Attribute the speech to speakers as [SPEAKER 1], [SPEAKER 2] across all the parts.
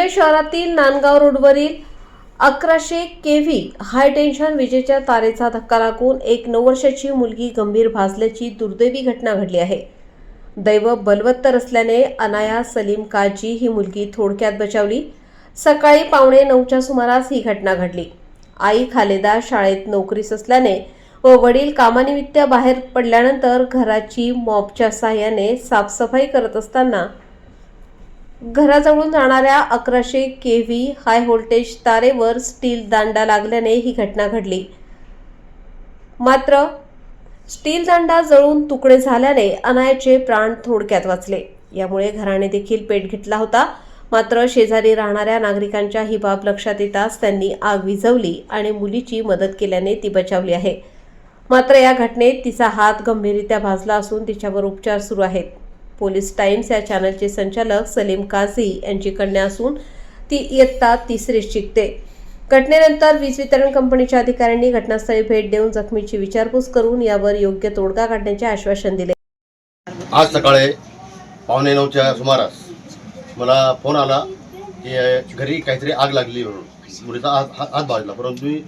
[SPEAKER 1] धुळे शहरातील नांदगाव रोडवरील 1100 केव्ही हाय टेन्शन विजेच्या तारेचा धक्का लागून एक 9 वर्षाची मुलगी गंभीर भाजल्याची दुर्दैवी घटना घडली आहे। दैव बलवत्तर असल्याने अनाया सलीम काजी ही मुलगी थोडक्यात बचावली। सकाळी 8:45च्या सुमारास ही घटना घडली। आई खालेदा शाळेत नोकरीस असल्याने व वडील कामानिमित्त बाहेर पडल्यानंतर घराची मॉपच्या साहाय्याने साफसफाई करत असताना घराजवळून जाणाऱ्या 1100 केव्ही हाय व्होल्टेज तारेवर स्टील दांडा लागल्याने ही घटना घडली। मात्र स्टील दांडा जळून तुकडे झाल्याने अनायाचे प्राण थोडक्यात वाचले। यामुळे घराने देखील पेट घेतला होता। मात्र शेजारी राहणाऱ्या नागरिकांच्या ही बाब लक्षात येताच त्यांनी आग विझवली आणि मुलीची मदत केल्याने ती बचावली आहे। मात्र या घटनेत तिचा हात गंभीररित्या भाजला असून तिच्यावर उपचार सुरू आहेत। पोलीस टाइम्स या चॅनलचे संचालक सलीम काझी यांची कन्या असून ती इयत्ता 3रीत शिकते। घटनेनंतर वीज वितरण कंपनीच्या अधिकाऱ्यांनी घटनास्थळी भेट देऊन जखमीची विचारपूस करून यावर योग्य तोडगा काढण्याचे आश्वासन दिले।
[SPEAKER 2] आज सकाळी 8:45च्या सुमारास मला फोन आला की घरी काहीतरी आग लागली म्हणून। मुलीचा हात भाजला, परंतु मी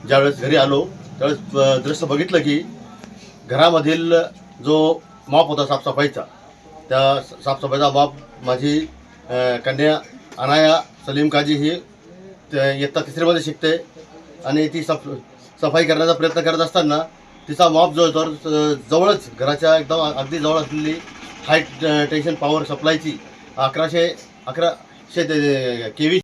[SPEAKER 2] ज्यावेळेस घरी आलो त्यावेळेस दृश्य बघितलं की घरामधील जो मॉप होता साफसफाईचा, त्या साफसफाईचा मॉप माझी कन्या अनाया सलीम काजी ही इयत्ता 3रीमध्ये शिकते आणि ती सफाई करण्याचा प्रयत्न करत असताना तिचा मॉप जो तर जवळच घराच्या एकदम अगदी जवळ असलेली हाय टेन्शन पॉवर सप्लायची 1100 केव्ही